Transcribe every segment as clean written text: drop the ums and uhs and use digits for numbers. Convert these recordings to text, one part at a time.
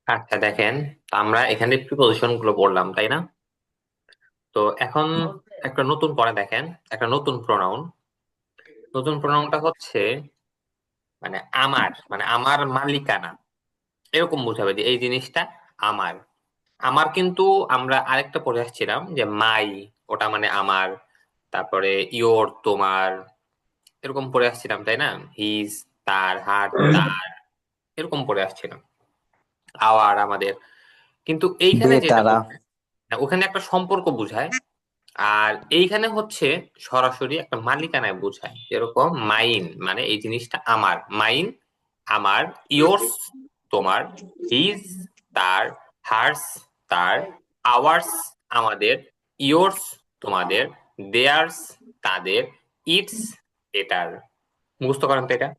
আচ্ছা দেখেন, তো আমরা এখানে প্রিপোজিশন গুলো পড়লাম তাই না? তো এখন একটা নতুন পড়া দেখেন, একটা নতুন প্রোনাউন। নতুন প্রোনাউনটা হচ্ছে আমার মালিকানা, এরকম বোঝাবে যে এই জিনিসটা আমার। আমার কিন্তু আমরা আরেকটা পড়ে আসছিলাম যে মাই, ওটা মানে আমার। তারপরে ইয়োর তোমার, এরকম পড়ে আসছিলাম তাই না? হিজ তার, হার তার, এরকম পড়ে আসছিলাম। আওয়ার আমাদের। কিন্তু এইখানে দে যেটা তারা। বোঝায়, ওখানে একটা সম্পর্ক বোঝায়। আর এইখানে হচ্ছে সরাসরি একটা মালিকানায় বোঝায়, যেরকম মাইন মানে এই জিনিসটা আমার, মাইন আমার, ইয়োর্স তোমার, হিজ তার, হার্স তার, আওয়ার্স আমাদের, ইয়োর্স তোমাদের, দেয়ার্স তাদের, ইটস এটার। মুখস্থ করেন তো এটা।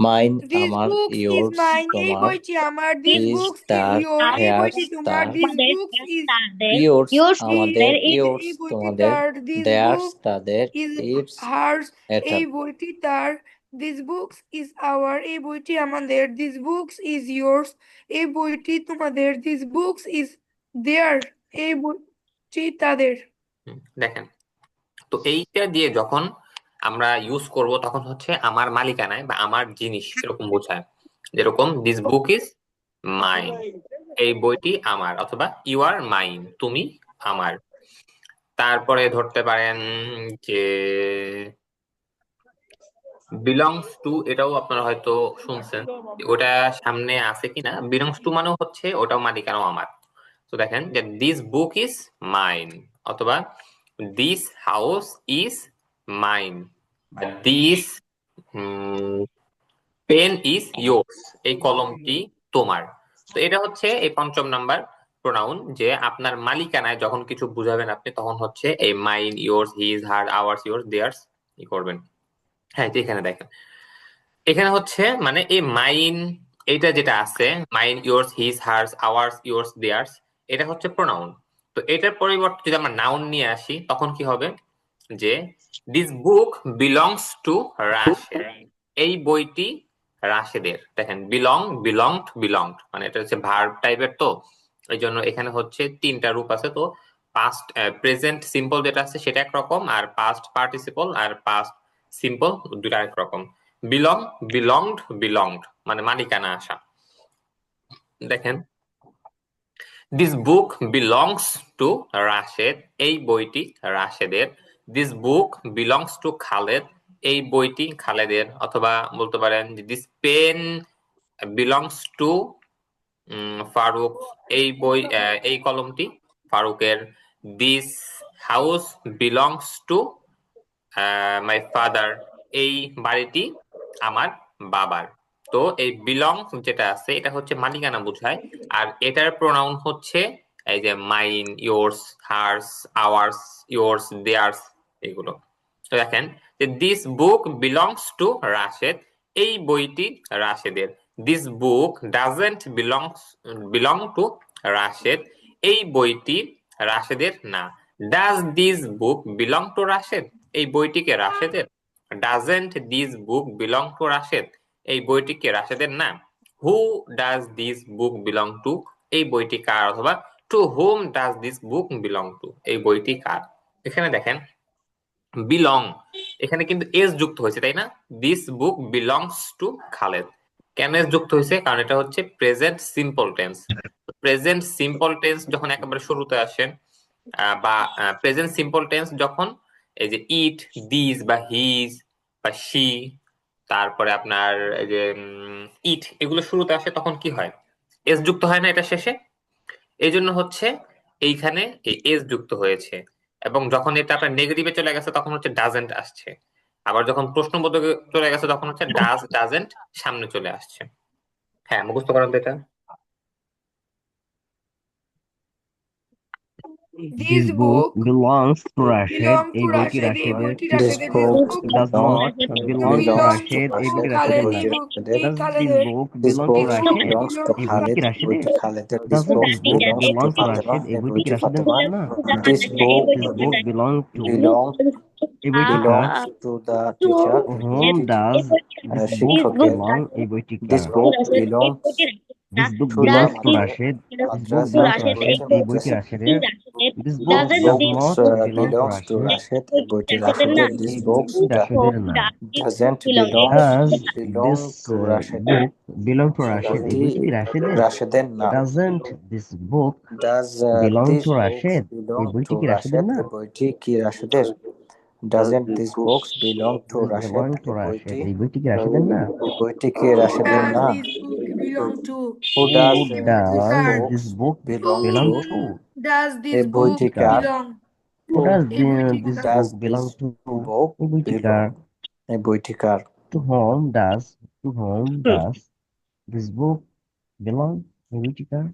মাইন This আমার, books is ইয়োর্স mine. এই তোমার, বইটি আমার. This হিজ books is তার, your. এই হেয়ার্স বইটি তোমার. তার, This আমাদের books is তাদের ইয়োর্স yours আমাদের, তোমাদের ইয়োর্স এই বইটি তোমাদের, তার. This দেয়ার্স book তাদের, is ইটস hers. এই এটার। বইটি তার. This books is our. এই বইটি আমাদের. This books is yours. এই বইটি তোমাদের. This books is their. এই বইটি তাদের. দেখেন, তো এইটা দিয়ে যখন আমরা ইউজ করব তখন হচ্ছে আমার মালিকানায় বা আমার জিনিস এরকম বোঝায়। যেরকম দিস বুক ইজ মাইন, এই বইটি আমার, অথবা ইউ আর মাইন, তুমি আমার। তারপরে ধরতে পারেন যে বিলংস টু, এটাও আপনারা হয়তো শুনছেন, ওটা সামনে আছে কিনা। বিলংস টু মানে হচ্ছে ওটাও মালিকানাও আমার। তো দেখেন যে দিস বুক ইজ মাইন, অথবা this house is mine, this pen is yours, এই কলমটি তোমার। তো এটা হচ্ছে এই পঞ্চম নাম্বার প্রোনাউন, যে আপনার মালিকানায় যখন কিছু বুঝাবেন আপনি, তখন হচ্ছে এই মাইন, ইয়োর্স, হিজ, হার, আওয়ার্স, ইয়োর্স, দেয়ার্স ই করবেন। হ্যাঁ, যে এখানে দেখেন, এখানে হচ্ছে মানে এই মাইন, এইটা যেটা আছে, mine, yours, his, hers, ours, yours, theirs, এটা হচ্ছে প্রোনাউন। তো এটার পরিবর্তে যদি আমরা নাউন নিয়ে আসি তখন কি হবে, যে this book belongs to Rashed, এই বইটি রাশেদের। দেখেন বিলং, বিলংড, বিলংড মানে এটা হচ্ছে ভার্ব টাইপের, তো এই জন্য এখানে হচ্ছে তিনটা রূপ আছে। তো পাস্ট প্রেজেন্ট সিম্পল যেটা আছে সেটা একরকম, আর পাস্ট পার্টিসিপল আর পাস্ট সিম্পল দুটা একরকম। বিলং, বিলংড, বিলংড মানে মালিকানা আসা। দেখেন this book belongs to Rashed, এই বইটি রাশেদের। This book belongs to Khaled, এই বইটি খালেদের। অথবা বলতে পারেন this pen belongs to Faruk, এই বই এই কলমটি ফারুকের। This house belongs to my father, এই বাড়িটি আমার বাবার। তো এই বিলং যেটা আছে এটা হচ্ছে মালিকানা বোঝায়। আর এটার প্রোনাউন হচ্ছে এই যে mine, yours, hers, ours, yours, theirs, এগুলো। তো দেখেন যে this book belongs to Rashed, এই বইটি রাশেদের। This book doesn't belong to Rashed, এই বইটি রাশেদের না। Does this book belong to Rashed, এই বইটিকে রাশেদের। Doesn't this book belong to Rashed, এই বইটিকে রাশেদের না। Who does this book belong to, এই বইটি কার, অথবা to whom does this book belong to, এই বইটি কার। এখানে দেখেন বিলং, এখানে কিন্তু এস যুক্ত হয়েছে তাই না? This book belongs to Khaled. কেন এস যুক্ত হয়েছে? কারণ এটা হচ্ছে present simple tense. Present simple tense যখন একেবারে শুরুতে আসে, বা প্রেজেন্ট সিম্পল টেন্স যখন এই যে ইট, দিস বা হিজ বা শি, তারপরে আপনার এই যে ইট, এগুলো শুরুতে আসে, তখন কি হয়? এস যুক্ত হয় না এটা শেষে। এই জন্য হচ্ছে এইখানে এই এস যুক্ত হয়েছে। এবং যখন এটা আপনার নেগেটিভে চলে গেছে তখন হচ্ছে ডাজেন্ট আসছে। আবার যখন প্রশ্নবোধকে চলে গেছে তখন হচ্ছে ডাজ, ডাজেন্ট সামনে চলে আসছে। হ্যাঁ, মুখস্থ করেন তো এটা। This This book book belongs to Rashid. belong to এই বইটি Rashid. এই রাশেদের। বইটি this রাশেদের. This book book Does belongs not belong to belongs belongs two Rashid. এই to বইটি রাশেদ, এই রাশেদের Khaled. বইটি এই না। বইটি রাশেদের। This খালেদের. book this belong to book এই Rashid. বইটি বিলংস টু belong এই to বইটি কি খালেদ, এই রাশেদের? বইটি খালেদের। This Doesn't book this book belongs to belong to Fatema, Rashid? এই এই বইটি বইটি কি রাশেদের ফাতেমার। না? This book This book belong to belong এই বইটি কার? belongs to the teacher. To whom does this book শিক্ষকের belong? এই বইটি this car? book belongs This book to the belongs to Rashid. This book belongs to Rashid. এই বইটি রাশেদের। This book does books not belong to belongs to Rashid. Rashid. এই বইটি রাশেদের this এই books বইটি রাশেদের না। doesn't Does belong this to Rashid. book belong to Rashid? এই বইটি বইটি কি রাশেদের? রাশেদের না। Doesn't this book does belong this to books Rashid? এই belong বইটি to কি রাশেদের Rashid? না? এই বইটি কি রাশেদের? doesn't these books belong to This Rashid? belong to এই Rashid. বইটি এই বইটি কি রাশেদের না? এই বইটি কি রাশেদের Does না? this book belong to? who Who does does car? this book belong belong to? to? Does এই this book বইটি কার? belong? Who does এই বইটি this car? book belong to? book এই বইটি কার? belong? এই বইটি কার? To whom does this book belong? এই বইটি কার?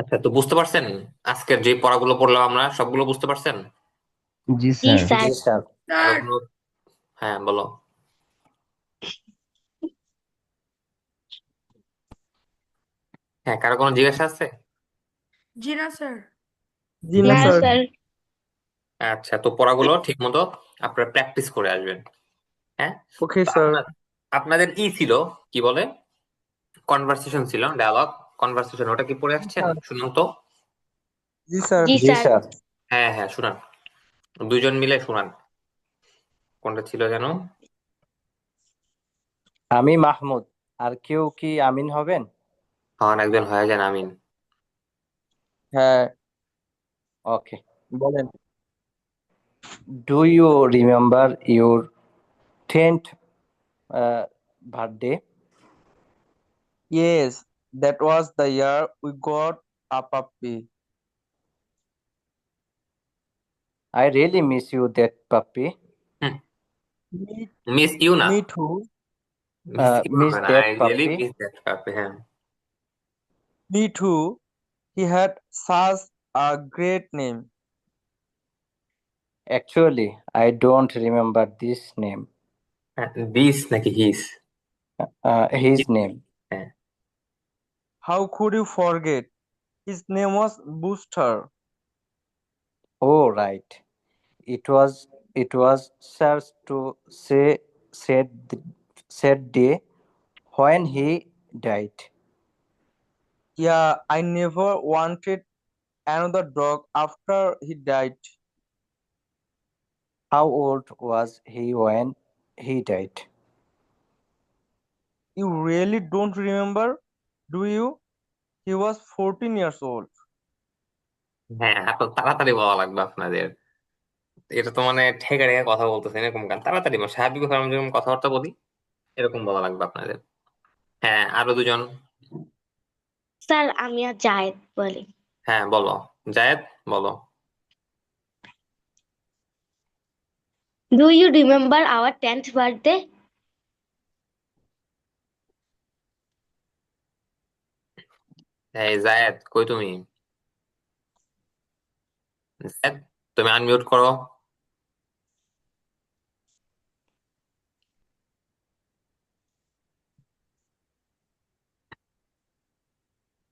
আচ্ছা, তো বুঝতে পারছেন আজকের যে পড়াগুলো পড়লাম আমরা সবগুলো বুঝতে পারছেন? জি স্যার। জি স্যার। আরো স্যার, কোনো- হ্যাঁ বলো। হ্যাঁ, কারো কোনো জিজ্ঞাসা আছে? জি না স্যার। জি না স্যার। আচ্ছা, তো পড়াগুলো ঠিক মতো আপনারা প্র্যাকটিস করে আসবেন। হ্যাঁ, ওকে তো স্যার। আপনাদের ছিল কি বলে কনভারসেশন ছিল, ডায়ালগ কনভারসেশন, ওটা কি পড়ে আসছেন? শুনুন তো। জি স্যার। জি স্যার। হ্যাঁ হ্যাঁ, শুনান, দুইজন মিলে শুনান। কোনটা ছিল যেন? আমি মাহমুদ, আর কেউ কি আমিন হবেন? হ্যাঁ, একজন হয়ে যান আমিন। হ্যাঁ ওকে। বলেন। Do you remember your 10th birthday? Yes, that was the year we got a puppy. I really miss you that puppy. Me, miss you না, me too. Miss you Miss হবে না, that I really puppy. Miss that puppy. হ্যাঁ, Me too. He had such a great name. Actually, I don't remember this name. This নাকি হিস? His name. হ্যাঁ, How could you forget? His name was Booster. Oh, right. It was such to say sad day when he died. Yeah, I never wanted another dog after he died. How old was he when he died? You really don't remember, do you? He was 14 years old. হ্যাঁ, এত তাড়াতাড়ি বলা লাগবে আপনাদের? এটা তো মানে ঠেকে ঠেকে কথা বলতেছেন এরকম গান, তাড়াতাড়ি মানে স্বাভাবিক আমরা যেরকম কথাবার্তা বলি এরকম বলা লাগবে আপনাদের। হ্যাঁ, আরো দুজন। স্যার আমি আর জায়েদ বলি। হ্যাঁ বলো, জায়েদ বলো। Do you remember our 10th birthday? এই জায়েদ, কই তুমি? জায়েদ, তুমি আনমিউট করো।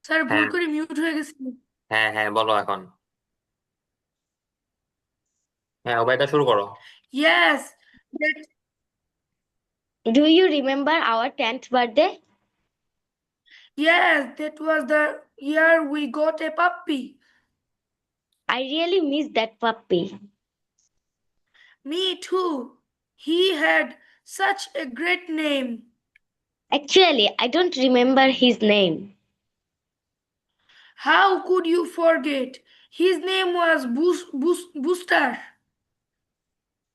স্যার ভুল হ্যাঁ করে মিউট হয়ে গেছে। হ্যাঁ হ্যাঁ, বলো এখন। হ্যাঁ, ওবায়দা শুরু করো। Yes, that do you remember our 10th birthday? yes, that was the year we got a puppy. I really miss that puppy. Me too. He had such a great name. Actually I don't remember his name. How could you forget? His name was Booster.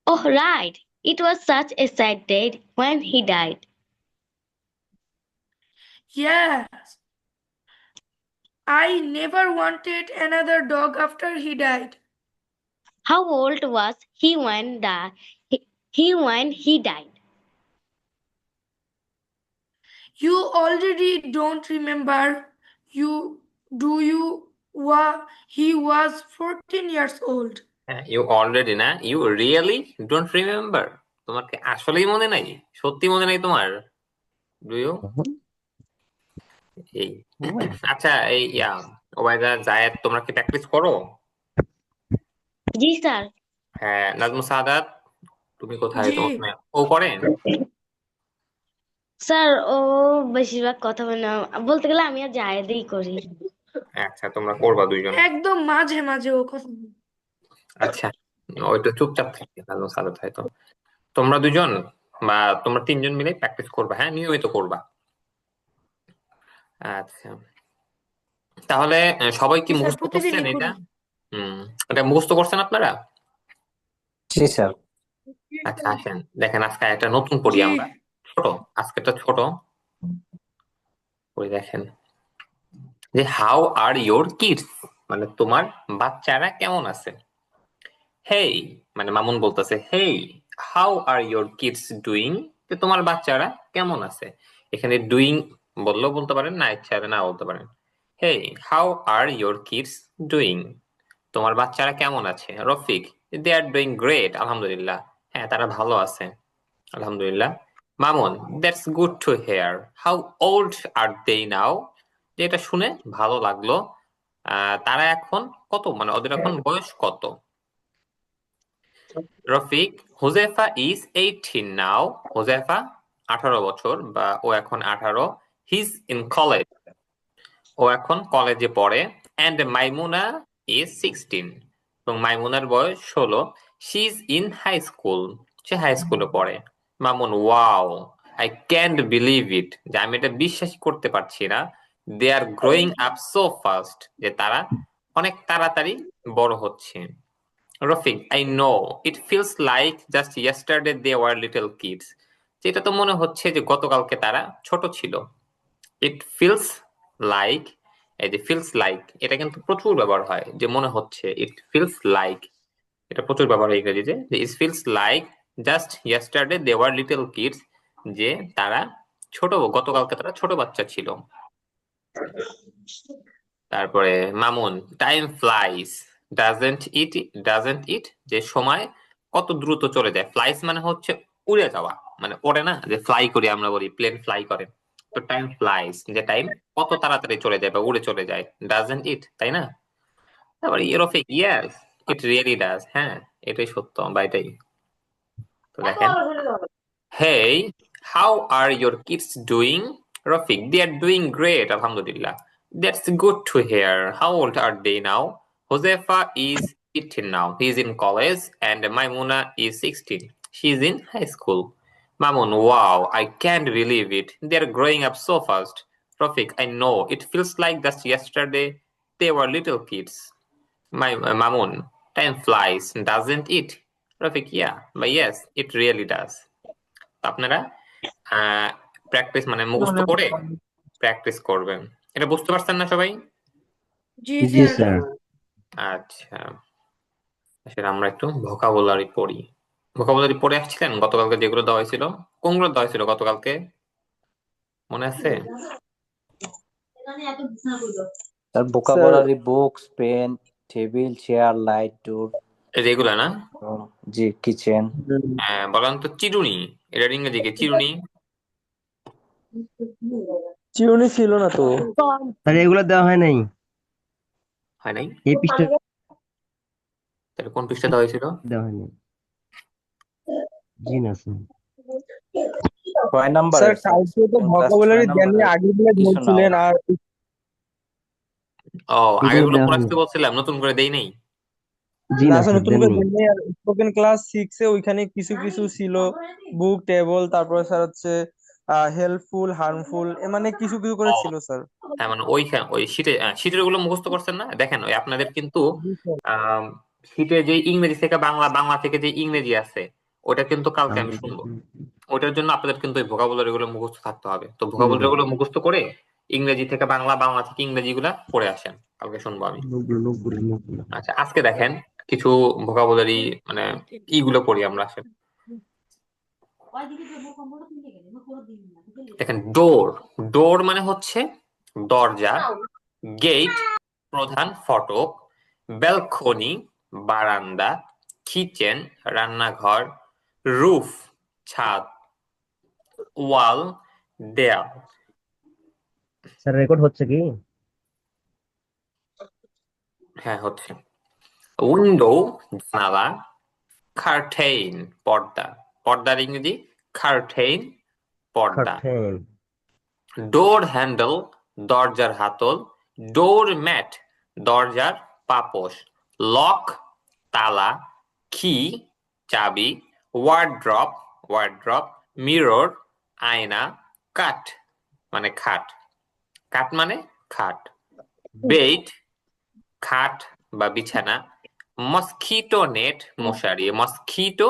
Oh right, it was such a sad day when he died. Yes, I never wanted another dog after he died. How old was he when he died? You already don't remember. You do you? He was 14 years old. হ্যাঁ, you already না, you really don't remember. তোমার কি আসলেই মনে নাই? সত্যি মনে নাই তোমার? Do you? এই আচ্ছা, এই ওবায়দা, জায়েদ, তোমরা কি প্র্যাকটিস করো? জি স্যার। হ্যাঁ, নাজমুস সাদাত, তুমি কোথায়? জি তোমার ও করে? স্যার ও বেশিরভাগ কথা বলে না, বলতে গেলে আমি আর জায়েদই করি। আচ্ছা, তোমরা করবা দুইজন। একদম মাঝে মাঝে ও কথা বলে। আচ্ছা, ওইটা চুপচাপ থাকে নাজমুস সাদাত হয়তো। তোমরা দুজন বা তোমরা তিনজন মিলে প্র্যাকটিস করবা, হ্যাঁ, নিয়মিত করবা। আচ্ছা, তাহলে সবাই কি জি স্যার মুখস্থ করছেন প্রতিদিনই এটা? করি। হুম, এটা মুখস্থ করছেন আপনারা? জি স্যার। আচ্ছা, আসেন দেখেন, আজকে একটা নতুন পড়ি জি আমরা। ছোট, আজকেটা ছোট পড়ি, দেখেন যে হাউ আর ইয়োর কিডস, মানে তোমার বাচ্চারা কেমন আছে। হেই, মানে মামুন বলতেছে, hey, how are your kids doing, যে তোমার বাচ্চারা কেমন আছে। এখানে ডুইং বললেও বলতে পারেন, না ইচ্ছা হবে না বলতে পারেন। Hey, how are your kids doing, তোমার বাচ্চারা কেমন আছে। Rafiq, they are doing great, আলহামদুলিল্লাহ, হ্যাঁ তারা ভালো আছে, আলহামদুলিল্লাহ। Mamun, that's good to hear, how old are they now, এটা শুনে ভালো লাগলো। তারা এখন কত, মানে ওদের এখন বয়স কত। রফিক, হুজাইফা ইজ 18 নাও, হুজাইফা 18 বছর, বা ও এখন 18। হিজ ইন কলেজ, ও এখন কলেজে পড়ে। অ্যান্ড মাইমুনা ইজ 16, এবং মাইমুনার বয়স 16। She is in high school, সে হাই স্কুলে পড়ে। Mamun, wow, I can't believe it, যে আমি এটা বিশ্বাস করতে পারছি না। They are growing up so fast, যে তারা অনেক তাড়াতাড়ি বড় হচ্ছে। Rafiq, I know, it feels like just yesterday they were little kids, যেটা তো মনে হচ্ছে যে গতকালকে তারা ছোট ছিল। ইট ফিলস লাইক, এই যে ফিলস লাইক, এটা কিন্তু প্রচুর ব্যবহার হয়, যে মনে হচ্ছে। ইট ফিলস লাইক, এটা প্রচুর ব্যবহার হয় ইংরেজিতে, যে it feels like just yesterday they were little kids, যে তারা ছোট, গতকালকে তারা ছোট বাচ্চা ছিল। তারপরে Mamun, time flies, doesn't it, যে সময় কত দ্রুত চলে যায়। ফ্লাইস মানে হচ্ছে উড়ে যাওয়া, মানে ওড়ে না, যে ফ্লাই করি আমরা বলি, প্লেন ফ্লাই করে। তো টাইম ফ্লাইস, যে টাইম কত তাড়াতাড়ি চলে যায় বা উড়ে চলে যায়, ডাজেন্ট ইট, তাই না। তারপরে ইউরোফিক, ইয়েস, ইট রিয়েলি ডাজ, হ্যাঁ এটাই সত্য বা এটাই। তো দেখেন, hey, how are your kids doing. Rafiq, they are doing great, আলহামদুলিল্লাহ, that's good to hear, how old are they now. Hozefa is 18 now, he is in college. And Maimuna is 16, she is in high school. Mamun, wow, I can't believe it, they are growing up so fast. Rafik, I know, it feels like just yesterday they were little kids. Mamun, time flies, doesn't it? Rafik, yeah, but yes, it really does. আপনারা practice, মানে মুখস্থ করে practice করবেন। এটা বুঝতে পারছেন না সবাই? জি জি স্যার। স্যার। আচ্ছা, আসলে আমরা একটু ভোকাবুলারি পড়ি। ভোকাবুলারি পড়ে আসছিলেন গতকালকে, যেগুলো দেওয়া হয়েছিল। কোনগুলো দেওয়া হয়েছিল গতকালকে, মনে আছে? Sir sir vocabulary, books, pen, table, chair, light, door. যেগুলা না, জি, কিচেন। বলেন তো চিরুনি, এটা ইংরেজি কি চিরুনি? চিরুনি ছিল না তো। স্যার এগুলো দেওয়া হয় নাই, হয় নাই? এই পৃষ্ঠা তাহলে কোন পৃষ্ঠা দেওয়া হয়েছিল? দেওয়া হয় নাই। জি না স্যার। কয় নাম্বারের স্যার স্যার? কালকে তো ক্লাস ভোকাবুলারি 6 দেননি, নাম্বারের আগেগুলো কিছু নাও। বলছিলেন। আর ও, এগুলো আগেরগুলো দেওয়া পড়ে হয় আসতে নাই। বলছিলাম, নতুন করে দেই নাই। জি না না স্যার, স্যার নতুন করে দেননি। দেননি। আর স্পোকেন ক্লাস 6 এ ওইখানে কিছু কিছু ছিল, বুক টেবল, তারপরে স্যার হচ্ছে হেল্পফুল, হার্মফুল, মানে কিছু কিছু করে ও, ছিল স্যার। হ্যাঁ, মানে ওইখানে ওই শীটের গুলো মুখস্থ করছেন না। দেখেন, ওই আপনাদের কিন্তু জি স্যার। আহ শীটে যে ইংরেজি থেকে বাংলা, বাংলা থেকে যে ইংরেজি আছে, ওটা কিন্তু কালকে আমি শুনবো। ওটার জন্য আপনাদের কিন্তু ওই ভোকাবুলারি গুলো মুখস্থ থাকতে হবে। তো ভোকাবুলারি গুলো মুখস্থ করে ইংরেজি থেকে বাংলা, বাংলা থেকে ইংরেজি গুলা পড়ে আসেন, কালকে শুনবো আমি। আচ্ছা, আজকে দেখেন কিছু ভোকাবুলারি, মানে ইগুলো পড়ি আমরা আসেন। দেখেন, ডোর, ডোর মানে হচ্ছে দরজা। গেট, প্রধান ফটক। ব্যালকনি, বারান্দা। কিচেন, রান্নাঘর। রুফ, ছাদ। ওয়াল, দেয়াল। স্যার রেকর্ড হচ্ছে কি? হ্যাঁ, হচ্ছে। উইন্ডো, জানালা। কার্টেইন পর্দা, পর্দার ইংরেজি কার্টেইন পর্দা। Curtain. ডোর হ্যান্ডেল দরজার হাতল, ডোর ম্যাট দরজার পাপোশ, লক তালা, কি চাবি, ওয়ার্ড্রপ ওয়ার্ড্রপ, মিরর আয়না, কাট মানে খাট, কাট মানে খাট, বেড খাট বা বিছানা, মস্কিটো নেট মশারি, মস্কিটো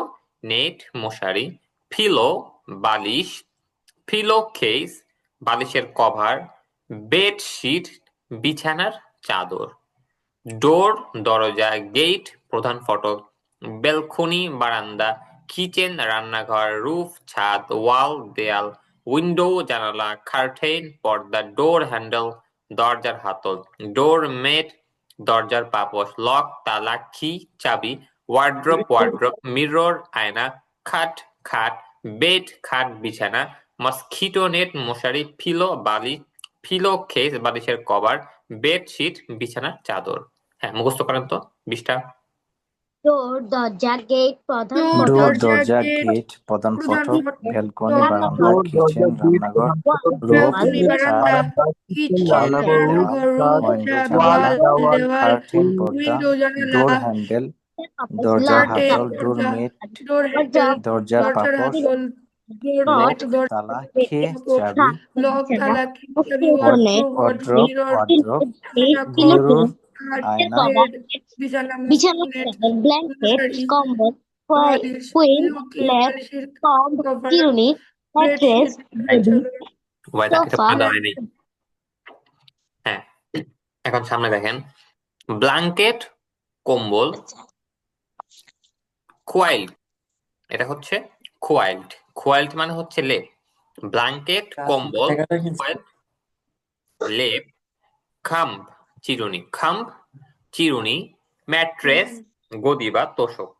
নেট মশারি, পিলো বালিশ, পিলো কেস বালিশের কভার, বেডশিট বিছানার চাদর, ডোর দরজা, গেট প্রধান ফটক, বেলকনি বারান্দা, কিচেন রান্নাঘর, রুফ ছাদ, ওয়াল দেয়াল, উইন্ডো জানালা, কার্টেন পর্দা, ডোর হ্যান্ডেল দরজার হাতল, ডোর মেট দরজার পাপোশ, লক তালা, কি চাবি, ওয়ার্ড্রপ ওয়ার্ড্রপ, মিরর আয়না, খাট খাট, বেড খাট বিছানা, মস্কিটো নেট মশারি, পিলো কেস বালিশের কভার, বেডশিট বিছানার চাদর। হ্যাঁ, মুখস্থ করেন তো 20টা। ডোর দরজা, গেট প্রধান ডোর ডোর ফটক, দরজা দরজা গেট গেট প্রধান প্রধান ফটক, ফটক, ব্যালকনি লক বারান্দা, ডোর কিচেন দরজা গেট রান্নাঘর, রুফ বেলকনি ছাদ, বারান্দা, কিচেন ওয়াল রান্নাঘর, রুফ উইন্ডো ছাদ, জানালা, ওয়াল দেওয়াল, কার্টেন পর্দা, উইন্ডো জানালা, ডোর হ্যান্ডেল দরজার লক কার্টেন হাতল, ডোর দরজা, মেট ডোর হ্যান্ডেল দরজার দরজার পাপোশ, হাতল, ডোর লক মেট দরজার তালা, খে পাপোশ, চাবি, লক তালা, কি চাবি, ওয়ার্ড্রপ ওয়ার্ড্রোব ওয়ার্ড্রপ, রান্নাঘর, মিরর খাট আয়না, বেড বিছানা বিছানা নেট চাদর, ব্ল্যাঙ্কেট, মশারি কম্বল, বালিশ কুইন, পিলোকে ল্যাপ, বালিশের কম, কভার চিরুনি, ম্যাট্রেস, বেডশিট বেডি, ভাই তাকে সোফা, তো দেওয়া হয়নি। হ্যাঁ, এখন সামনে দেখেন, ব্ল্যাঙ্কেট কম্বল, কোয়াইল্ড এটা হচ্ছে কোয়াইল্ড, কোয়াইল্ড মানে হচ্ছে লেপ, ব্ল্যাঙ্কেট কম্বল, কোয়াইল্ড লেপ, খাম্ব চিরুনি, ম্যাট্রেস গদি বা তোষক,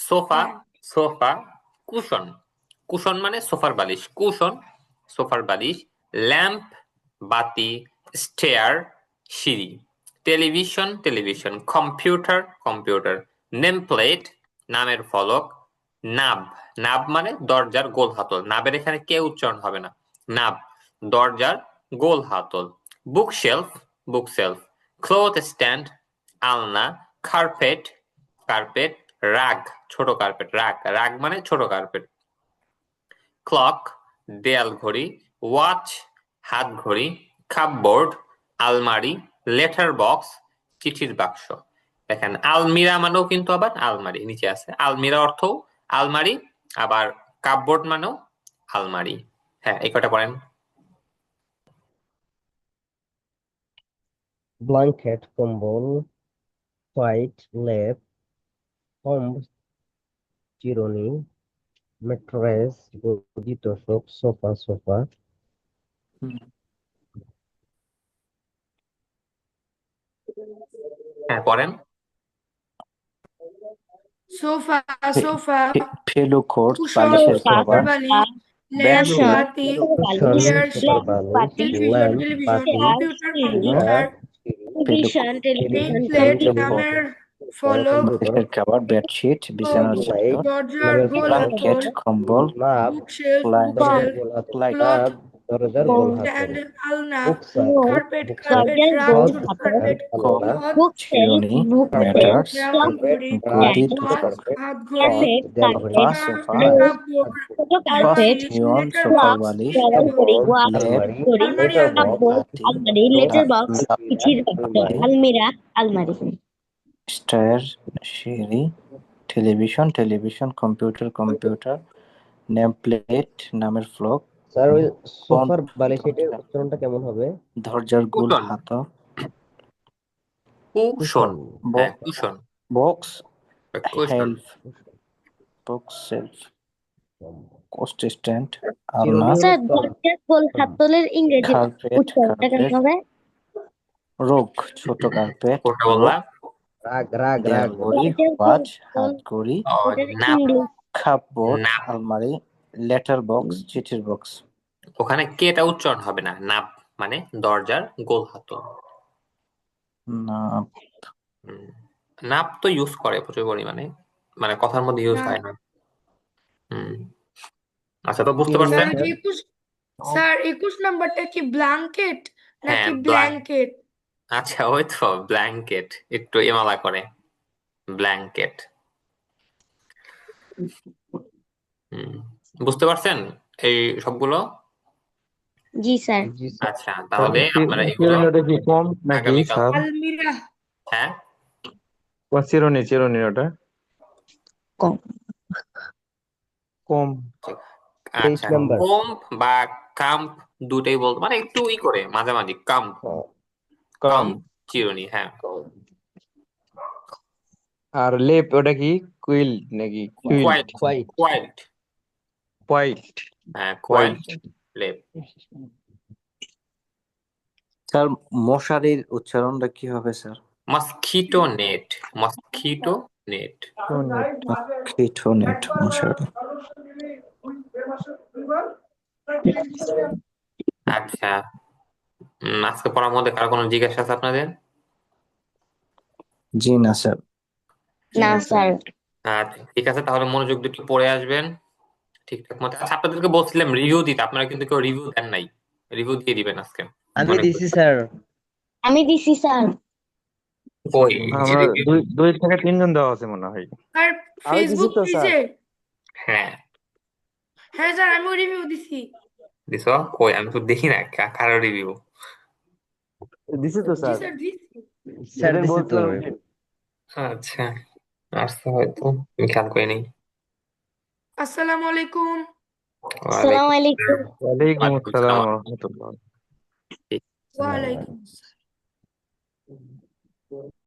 সোফা কুশন মানে সোফার বালিশ, সোফার বালিশ, ল্যাম্প বাতি, স্টেয়ার সিঁড়ি, টেলিভিশন, কম্পিউটার, নেম প্লেট নামের ফলক, নাব মানে দরজার গোল হাতল, নাবের এখানে কে উচ্চারণ হবে না, নাব দরজার গোল হাতল, বুকশেলফ ক্লথ স্ট্যান্ড আলনা, কার্পেট, রাগ ছোট কার্পেট, রাগ মানে ছোট কার্পেট, ক্লক দেয়াল ঘড়ি, ওয়াচ হাত ঘড়ি, কাপবোর্ড আলমারি, লেটার বক্স চিঠির বাক্স। দেখেন আলমিরা মানেও কিন্তু আবার আলমারি, নিচে আছে আলমিরা অর্থ আলমারি, আবার কাপবোর্ড মানেও আলমারি। হ্যাঁ, এই কটা পড়েন। Blanket, কম্বল, হোয়াইট লেপ, কম্ব, চিরুনি, ম্যাট্রেস গদি তোষক, সোফা, হ্যাঁ, পড়েন। সোফা ফেলো কোট কুশন বালিশের কভার, বালিশ ল্যাম্প বেডশিট বাতি কুশন, চেয়ার সোফার বালিশ, ল্যাম্প, বাতি, computer television, name television, plate television নামের ফলক বালিশের কভার, বেডশিট বিছানার চাদর, দরজার গোল ব্ল্যাঙ্কেট হাতল কম্বল, নাব, বুকশেলফ ক্লাইট ক্লথ দরজার গোল হাতল, স্ট্যান্ড আলনা বুকসাই, কার্পেট দরজার রাগ গোল ছোট হাতল, কার্পেট কপ, ক্লথ চিরুনি, বুকশেলফ, ম্যাটার্স দেওয়াল ঘড়ি গদি ওয়াচ তোষক, হাত ঘড়ি সোফা সোফা, কাপড় ছোট কার্পেট, বেডশিট ইয়ন লেটার সোফার বক্স বালিশ, দেওয়াল ঘড়ি, ওয়াল লেপ, ঘড়ি, আলমারি বাতি, আলমারি, লেটার বক্স, চিঠির বাক্স, আলমিরা, আলমারি। স্টার সিঁড়ি, টেলিভিশন, কম্পিউটার, নেম প্লেট নামের ফলক, স্যার ওই সোফার পন্থ বালিশের দরজা, উচ্চারণটা কেমন হবে? দরজার গোল কুশন হাতল, কুশন হ্যাঁ, cushion box cushion shelf, coat stand, চিরুনি আলনা, হলো স্যার স্তম্ভ। দরজার গোল হাতলের ইংরেজি উচ্চারণটা কেমন হবে? রোগ ছোট কার্পেট, কোনটা বললা? রাগ ঘড়ি, ওয়াচ হাত ঘড়ি, ওটার নাপ ইংরেজি কাপবোর্ড নাপ আলমারি, লেটার বক্স চিঠির বক্স। ওখানে কেটা উচ্চারণ হবে না, নাপ মানে দরজার গোল হাতল। না নাপ তো ইউজ করে প্রচুর পরিমাণে, মানে কথার মধ্যে ইউজ না হয় না। হুম আচ্ছা, তো বুঝতে তিন স্যার পারছেন? ওই যে 21 নাম্বারটা কি ব্ল্যাঙ্কেট হ্যাঁ, নাকি ব্ল্যাঙ্কেট? আচ্ছা, ওই তো ব্ল্যাঙ্কেট, একটু এমালা করে, ব্ল্যাঙ্কেট। হুম বুঝতে পারছেন এই সবগুলো? জি স্যার। জি স্যার। আচ্ছা, তাহলে আপনারা এগুলো চিরুনিটা কি কম নাকি আগামীকাল, স্যার? আলমিরা। হ্যাঁ, চিরুনি ওটা কম। কম। 23 আচ্ছা, নাম্বার। কোম্প বা কাম্প দুটাই বলতে মানে একটু করে মাঝামাঝি, কাম্প, কম। কাম্প চিরুনি, হ্যাঁ। আর লেপ ওটা কি কুইল নাকি কুইল্ট? কোয়াইল্ট, হোয়াইট। কোয়াইল্ট, হোয়াইট। হ্যাঁ হোয়াইট। কোয়াইল্ট লেপ। স্যার মশারির উচ্চারণটা কি হবে sir? Mosquito net, mosquito net. Mosquito net, মশারি। আচ্ছা, আজকে পড়ার মধ্যে কারো কোনো জিজ্ঞাসা আছে আপনাদের? জি না স্যার। না স্যার। আচ্ছা ঠিক আছে, তাহলে মনোযোগ দিয়ে একটু পড়ে আসবেন ঠিকঠাক মতো। আচ্ছা, আপনাদেরকে বলছিলাম রিভিউ দিতে, আপনারা কিন্তু কেউ রিভিউ দেন নাই। রিভিউ দিয়ে দিবেন আজকে, আমি মনে দিছি করি। স্যার। আমি দিছি স্যার। কই আমরা দুই থেকে তিনজন দেওয়া আছে মনে হয়। আর আমি দিছি ফেসবুক তো স্যার। পেজে হ্যাঁ, হ্যাঁ স্যার আমিও রিভিউ দিছি। দিছো কই? আমি তো দেখি না কারো রিভিউ। দিছি তো জি স্যার। স্যার দিছি। স্যার দিছি তো। আচ্ছা, আসছে হয়তো, আমি খেয়াল করিনি। আসসালামু আলাইকুম। আসসালামু ওয়ালাইকুম আলাইকুম। আসসালাম। ওয়ালাইকুম ওয়ালাইকুম আসসালাম আসসালাম। ওয়া রাহমাতুল্লাহ। ওয়ালাইকুম